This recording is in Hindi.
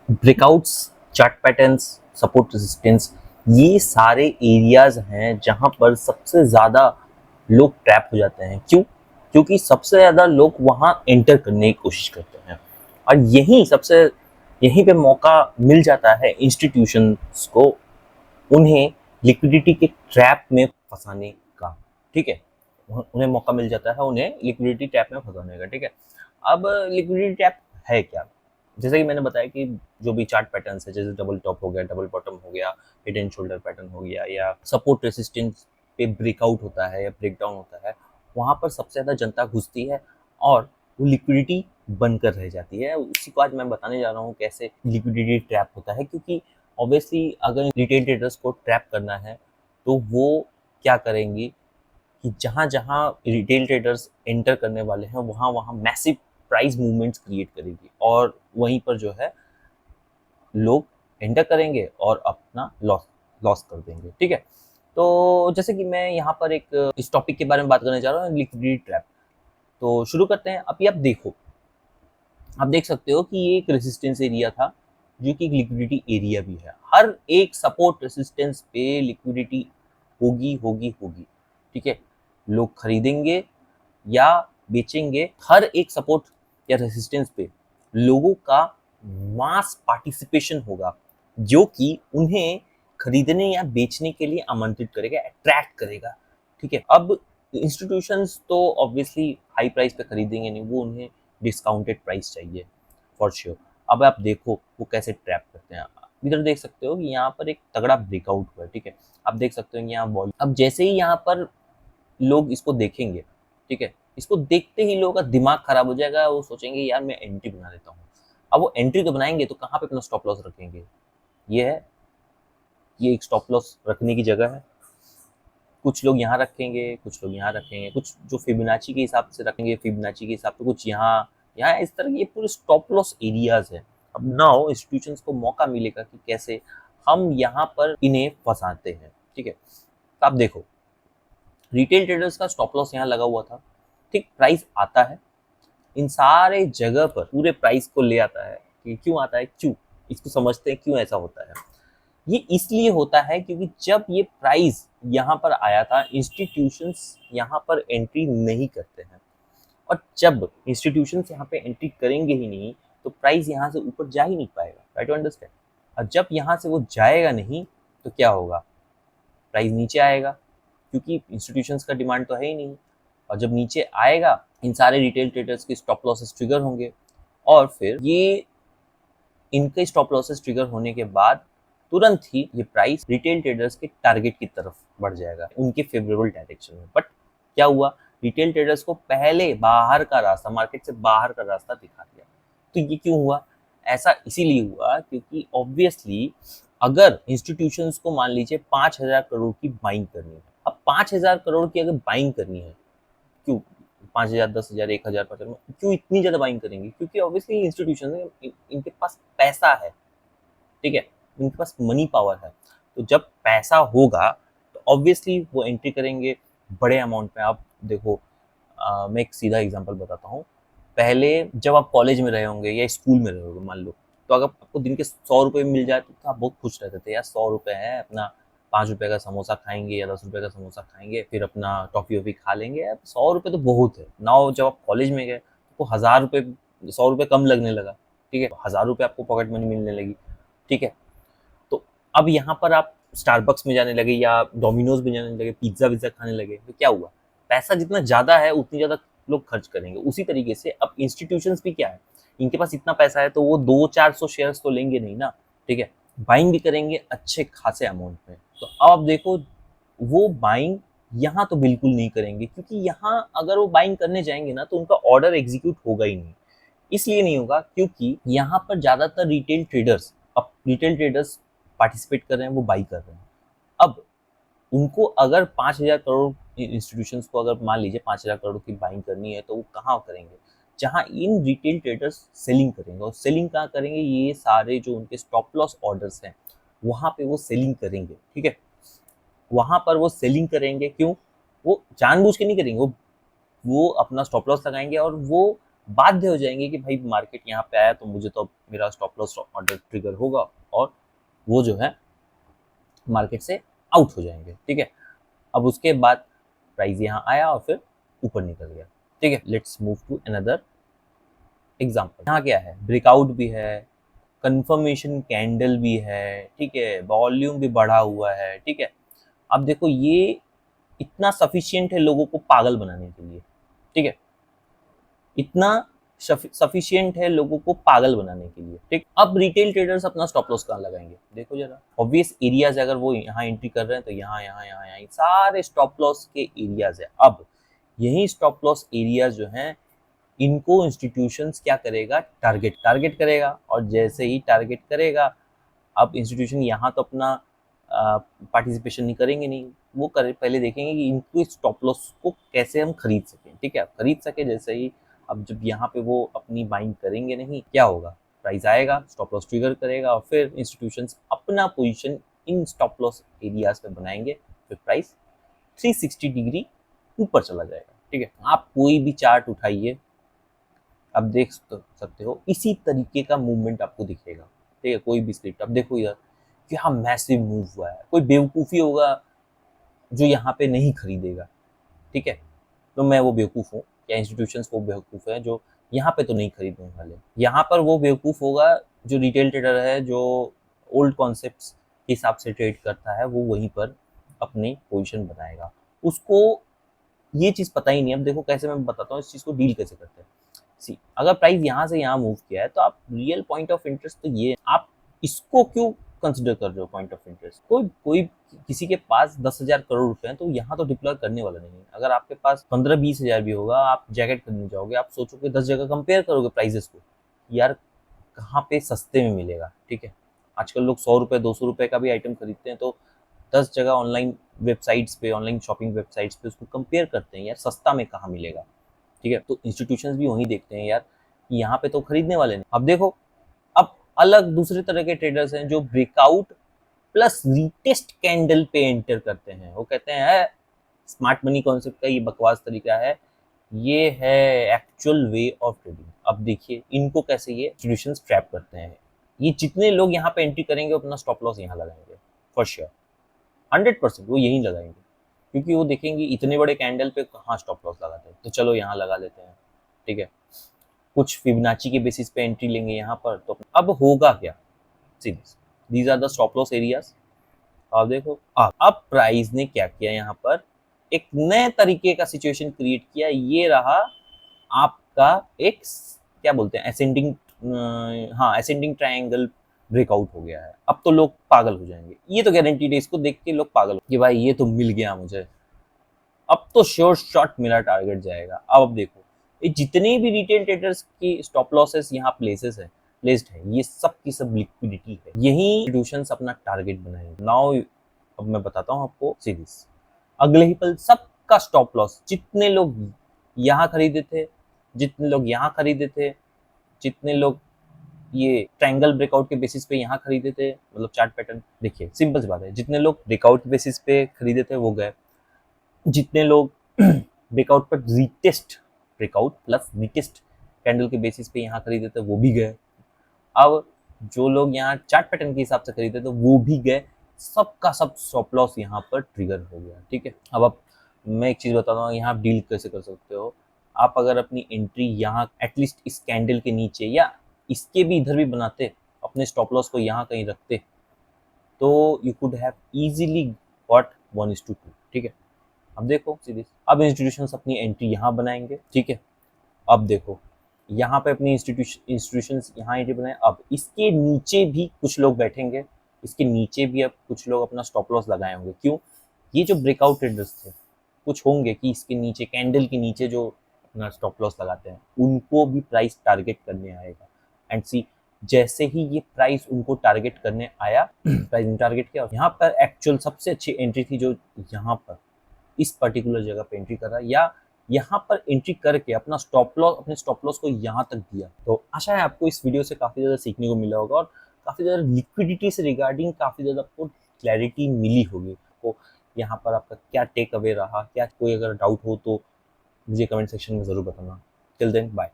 Breakouts, chart patterns, support resistance, ये सारे एरियाज हैं जहां पर सबसे ज़्यादा लोग ट्रैप हो जाते हैं। क्यों? क्योंकि सबसे ज़्यादा लोग वहां एंटर करने की कोशिश करते हैं और यहीं पे मौका मिल जाता है इंस्टीट्यूशंस को उन्हें लिक्विडिटी के ट्रैप में फंसाने का। ठीक है, उन्हें मौका मिल जाता है उन्हें लिक्विडिटी ट्रैप में फंसाने का। ठीक है, अब लिक्विडिटी ट्रैप है क्या? जैसे कि मैंने बताया कि जो भी चार्ट पैटर्न्स है, जैसे डबल टॉप हो गया, डबल बॉटम हो गया, हेड एंड शोल्डर पैटर्न हो गया, या सपोर्ट रेसिस्टेंस पे ब्रेकआउट होता है या ब्रेकडाउन होता है, वहां पर सबसे ज्यादा जनता घुसती है और वो लिक्विडिटी बनकर रह जाती है। उसी को आज मैं बताने जा रहा हूँ कैसे लिक्विडिटी ट्रैप होता है। क्योंकि ऑब्वियसली अगर रिटेल ट्रेडर्स को ट्रैप करना है तो वो क्या करेंगे कि जहाँ जहाँ रिटेल ट्रेडर्स एंटर करने वाले हैं वहाँ वहाँ मैसिव प्राइस मूवमेंट्स क्रिएट करेगी और वहीं पर जो है लोग एंटर करेंगे और अपना लॉस लॉस कर देंगे। ठीक है, तो जैसे कि मैं यहाँ पर एक इस टॉपिक के बारे में बात करने जा रहा हूँ, लिक्विडिटी ट्रैप। तो शुरू करते हैं। अभी आप देखो, आप देख सकते हो कि ये एक रेसिस्टेंस एरिया था जो कि एक लिक्विडिटी एरिया भी है। हर एक सपोर्ट रेसिस्टेंस पे लिक्विडिटी होगी होगी होगी। ठीक है, लोग खरीदेंगे या बेचेंगे। हर एक सपोर्ट या रेसिस्टेंस पे लोगों का मास पार्टिसिपेशन होगा जो कि उन्हें खरीदने या बेचने के लिए आमंत्रित करेगा, अट्रैक्ट करेगा। ठीक है, अब इंस्टीट्यूशंस तो ऑब्वियसली हाई प्राइस पे खरीदेंगे नहीं, वो उन्हें डिस्काउंटेड प्राइस चाहिए फॉर श्योर। अब आप देखो वो कैसे ट्रैप करते हैं। इधर देख सकते हो कि यहाँ पर एक तगड़ा ब्रेकआउट हुआ है। ठीक है, आप देख सकते हो यहाँ वॉल्यूम, अब जैसे ही यहाँ पर लोग इसको देखेंगे, ठीक है, इसको देखते ही लोगों का दिमाग खराब हो जाएगा, वो सोचेंगे यार मैं एंट्री बना लेता हूँ। अब वो एंट्री तो बनाएंगे तो कहाँ पे अपना स्टॉप लॉस रखेंगे? ये है, ये एक स्टॉप लॉस रखने की जगह है। कुछ लोग यहाँ रखेंगे, कुछ लोग यहाँ रखेंगे, कुछ जो फिबोनाची के हिसाब से रखेंगे, फिबोनाची के हिसाब से कुछ यहाँ यहाँ इस तरह के ये पूरे स्टॉप लॉस एरियाज है। अब नाउ इंस्टीट्यूशंस को मौका मिलेगा कि कैसे हम यहाँ पर इन्हें फंसाते हैं। ठीक है, तो आप देखो रिटेल ट्रेडर्स का स्टॉप लॉस यहाँ लगा हुआ था। ठीक, प्राइस आता है इन सारे जगह पर पूरे प्राइस को ले आता है। कि क्यों आता है, क्यों, इसको समझते हैं क्यों ऐसा होता है। ये इसलिए होता है क्योंकि जब ये प्राइस यहाँ पर आया था इंस्टीट्यूशंस यहाँ पर एंट्री नहीं करते हैं, और जब इंस्टीट्यूशंस यहाँ पे एंट्री करेंगे ही नहीं तो प्राइस यहाँ से ऊपर जा ही नहीं पाएगा। Right to understand. और जब यहाँ से वो जाएगा नहीं तो क्या होगा, प्राइस नीचे आएगा क्योंकि इंस्टीट्यूशंस का डिमांड तो है ही नहीं। और जब नीचे आएगा इन सारे रिटेल ट्रेडर्स के स्टॉप लॉसेस ट्रिगर होंगे और फिर ये इनके स्टॉप लॉसेस ट्रिगर होने के बाद तुरंत ही ये प्राइस रिटेल ट्रेडर्स के टारगेट की तरफ बढ़ जाएगा, उनके फेवरेबल डायरेक्शन में। बट क्या हुआ, रिटेल ट्रेडर्स को पहले बाहर का रास्ता, मार्केट से बाहर का रास्ता दिखा दिया। तो ये क्यों हुआ? ऐसा इसीलिए हुआ क्योंकि ऑब्वियसली अगर इंस्टीट्यूशंस को मान लीजिए 5,000 करोड़ की बाइंग करनी है, अब 5,000 करोड़ की अगर बाइंग करनी है, क्यों 5,000, 10,000, 1,000, 5,000, क्यों इतनी ज्यादा बाइंग करेंगे? क्योंकि ऑब्वियसली इंस्टीट्यूशन इनके पास पैसा है। ठीक है, इनके पास मनी पावर है। तो जब पैसा होगा तो ऑब्वियसली वो एंट्री करेंगे बड़े अमाउंट में। आप देखो, मैं एक सीधा एग्जांपल बताता हूँ। पहले जब आप कॉलेज में रहे होंगे या स्कूल में रहे होंगे मान लो, तो अगर आपको दिन के 100 रुपये मिल जाए तो आप बहुत खुश रहते थे, यार 100 रुपये है, अपना 5 रुपये का समोसा खाएंगे या 10 रुपये का समोसा खाएंगे, फिर अपना टॉफी वॉफी खा लेंगे। यार 100 रुपये तो बहुत है ना। जब आप कॉलेज में गए तो 1,000 रुपये, 100 रुपये कम लगने लगा। ठीक है, 1,000 रुपये आपको पॉकेट मनी मिलने लगी। ठीक है, तो अब यहाँ पर आप स्टारबक्स में जाने लगे या डोमिनोज में जाने लगे, पिज्जा विज्जा खाने लगे, तो क्या हुआ, पैसा जितना ज्यादा है उतनी ज्यादा लोग खर्च करेंगे। उसी तरीके से अब इंस्टीट्यूशंस भी क्या है, इनके पास इतना पैसा है तो वो 200-400 शेयर्स तो लेंगे नहीं ना। ठीक है, बाइंग भी करेंगे अच्छे खासे अमाउंट में। तो अब आप देखो वो बाइंग यहाँ तो बिल्कुल नहीं करेंगे, क्योंकि यहाँ अगर वो बाइंग करने जाएंगे ना तो उनका ऑर्डर एग्जीक्यूट होगा ही नहीं। इसलिए नहीं होगा क्योंकि यहाँ पर ज्यादातर रिटेल ट्रेडर्स पार्टिसिपेट कर रहे हैं, वो बाई कर रहे हैं। अब उनको अगर 5,000 करोड़ इंस्टीट्यूशंस को अगर मान लीजिए 5,000 करोड़ की बाइंग करनी है तो वो कहाँ करेंगे, जहाँ इन रिटेल ट्रेडर्स सेलिंग करेंगे। और सेलिंग कहाँ करेंगे, ये सारे जो उनके स्टॉप लॉस ऑर्डर्स हैं वहां पे वो सेलिंग करेंगे। ठीक है, वहां पर वो सेलिंग करेंगे। क्यों? वो जानबूझ के नहीं करेंगे, वो अपना स्टॉप लॉस लगाएंगे और वो बाध्य हो जाएंगे कि भाई मार्केट यहाँ पे आया तो मुझे तो अब मेरा स्टॉप लॉस ऑर्डर ट्रिगर होगा, और वो जो है मार्केट से आउट हो जाएंगे। ठीक है, अब उसके बाद प्राइस यहाँ आया और फिर ऊपर निकल गया। ठीक है, let's move to another example. यहाँ क्या है, ब्रेकआउट भी है, कंफर्मेशन कैंडल भी है, ठीक है, वॉल्यूम भी बढ़ा हुआ है। ठीक है, अब देखो ये इतना सफिशियंट है लोगों को पागल बनाने के लिए। ठीक है, इतना सफिशियंट है लोगों को पागल बनाने के लिए। ठीक, अब रिटेल ट्रेडर्स अपना स्टॉप लॉस कहाँ लगाएंगे, देखो जरा। ऑब्वियस एरियाज अगर वो यहाँ एंट्री कर रहे हैं तो यहाँ यहाँ यहाँ यहाँ सारे स्टॉप लॉस के एरियाज है। अब यही स्टॉप लॉस एरियाज जो हैं इनको इंस्टीट्यूशंस क्या करेगा, टारगेट करेगा, और जैसे ही टारगेट करेगा, अब इंस्टीट्यूशन यहाँ तो अपना पार्टिसिपेशन नहीं करेंगे, नहीं, वो करे पहले देखेंगे कि इनको स्टॉप लॉस को कैसे हम खरीद सकें। ठीक है, खरीद सके जैसे ही, अब जब यहाँ पे वो अपनी बाइंग करेंगे नहीं, क्या होगा, प्राइस आएगा, स्टॉप लॉस ट्रिगर करेगा, और फिर इंस्टीट्यूशंस अपना position in stop loss areas पे बनाएंगे, फिर प्राइस 360 डिग्री ऊपर चला जाएगा। ठीक है, आप कोई भी चार्ट उठाइए, अब देख सकते हो इसी तरीके का मूवमेंट आपको दिखेगा। ठीक है, कोई भी स्क्रिप्ट अब देखो इधर, क्या मैसिव मूव हुआ है, कोई बेवकूफ़ी होगा जो यहाँ पे नहीं खरीदेगा। ठीक है, तो मैं वो बेवकूफ़ हूँ, या इंस्टीट्यूशंस वो बेवकूफ़ है जो यहाँ पे तो नहीं खरीदने वाले। यहाँ पर वो बेवकूफ़ होगा जो रिटेल ट्रेडर है, जो ओल्ड कॉन्सेप्ट्स के हिसाब से ट्रेड करता है, वो वहीं पर अपनी पोजीशन बनाएगा। उसको ये चीज़ पता ही नहीं। अब देखो कैसे मैं बताता हूँ इस चीज़ को डील कैसे करते हैं। सी, अगर प्राइस यहाँ से यहाँ मूव किया है तो आप रियल पॉइंट ऑफ इंटरेस्ट तो ये, आप इसको क्यों कंसिडर कर रहे हो पॉइंट ऑफ इंटरेस्ट। कोई कोई किसी के पास 10,000 करोड़ रुपए हैं तो यहाँ तो डिप्लॉय करने वाला नहीं है। अगर आपके पास 15-20 हजार भी होगा, आप जैकेट खरीदने जाओगे, आप सोचोगे 10 जगह कंपेयर करोगे प्राइजेस को, यार कहाँ पे सस्ते में मिलेगा। ठीक है, आजकल लोग 100 रुपये 200 रुपये का भी आइटम खरीदते हैं तो 10 जगह ऑनलाइन वेबसाइट्स पे, ऑनलाइन शॉपिंग वेबसाइट्स पे उसको कंपेयर करते हैं, यार सस्ता में कहाँ मिलेगा। ठीक है, तो इंस्टीट्यूशंस भी वही देखते हैं यार कि यहाँ पे तो खरीदने वाले नहीं। अब देखो, अब अलग दूसरे तरह के ट्रेडर्स हैं जो ब्रेकआउट प्लस रीटेस्ट कैंडल पे एंटर करते हैं। वो कहते हैं स्मार्ट मनी कॉन्सेप्ट का ये बकवास तरीका है, ये है एक्चुअल वे ऑफ ट्रेडिंग। अब देखिए इनको कैसे ये इंस्टीट्यूशंस ट्रैप करते हैं। ये जितने लोग यहाँ पे एंट्री करेंगे अपना स्टॉप लॉस यहाँ लगाएंगे, फॉर श्योर 100% वो यही लगाएंगे, क्योंकि वो देखेंगे इतने बड़े कैंडल पे कहाँ स्टॉप लॉस लगाते हैं, तो चलो यहाँ लगा लेते हैं। ठीक है, कुछ फिबोनाची के बेसिस पे एंट्री लेंगे यहाँ पर, तो अब होगा क्या, these are the stop loss areas. अब देखो अब प्राइस ने क्या किया, यहाँ पर एक नए तरीके का सिचुएशन क्रिएट किया। ये रहा आपका एक क्या बोलते हैं असेंडिंग, हाँ असेंडिंग ट्रायंगल ब्रेकआउट हो गया है। अब तो लोग पागल हो जाएंगे, ये तो गारंटीड है, इसको देख के लोग पागल कि भाई ये तो मिल गया मुझे, अब तो श्योर शॉट मेरा टारगेट जाएगा। अब देखो ये जितने भी रिटेल ट्रेडर्स की स्टॉप लॉसेस यहाँ प्लेस्ड है, ये सब की सब लिक्विडिटी है, यही इंस्टीट्यूशंस अपना टारगेट बनाएंगे। नाउ अब मैं बताता हूँ आपको सीरीज, अगले ही पल सबका स्टॉप लॉस, जितने लोग यहाँ खरीदे थे, जितने लोग यहाँ खरीदे थे, जितने लोग ये ट्रायंगल ब्रेकआउट के बेसिस पे यहाँ खरीदे थे, मतलब चार्ट पैटर्न देखिए सिंपल सी बात है, जितने लोग ब्रेकआउट बेसिस पे खरीदे थे वो गए, जितने लोग ब्रेकआउट पर ब्रेकआउट प्लस रीटेस्ट कैंडल के बेसिस पे यहाँ खरीदे थे वो भी गए। अब जो लोग यहाँ चार्ट पैटर्न के हिसाब से खरीदे थे वो भी गए, सबका सब स्टॉप लॉस यहाँ पर ट्रिगर हो गया। ठीक है, अब आप मैं एक चीज़ बताता हूँ, यहाँ आप डील कैसे कर सकते हो। आप अगर अपनी एंट्री यहाँ एटलीस्ट इस कैंडल के नीचे या इसके भी इधर भी बनाते, अपने स्टॉप लॉस को यहाँ कहीं रखते, तो you could have easily got 1:2। ठीक है, अब देखो सीरीज, अब इंस्टीट्यूशंस अपनी एंट्री यहाँ बनाएंगे। ठीक है, अब देखो यहाँ पे अपनी इंस्टीट्यूशंस यहाँ एंट्री बनाए, अब इसके नीचे भी कुछ लोग बैठेंगे, इसके नीचे भी अब कुछ लोग अपना स्टॉप लॉस लगाए होंगे। क्यों, ये जो ब्रेकआउट ट्रेडर्स थे कुछ होंगे कि इसके नीचे कैंडल के नीचे जो अपना स्टॉप लॉस लगाते हैं उनको भी प्राइस टारगेट करने आएगा। एंड सी, जैसे ही ये प्राइस उनको टारगेट करने आया, प्राइस ने टारगेट किया, यहाँ पर एक्चुअल सबसे अच्छी एंट्री थी जो यहाँ पर इस पर्टिकुलर जगह पे एंट्री कर रहा है, या यहाँ पर एंट्री करके अपने स्टॉप लॉस को यहाँ तक दिया। तो आशा है आपको इस वीडियो से काफ़ी ज़्यादा सीखने को मिला होगा और काफ़ी ज़्यादा लिक्विडिटी से रिगार्डिंग काफ़ी ज़्यादा आपको क्लैरिटी मिली होगी। तो यहाँ पर आपका क्या टेक अवे रहा, क्या कोई अगर डाउट हो तो मुझे कमेंट सेक्शन में ज़रूर बताना। Till then bye.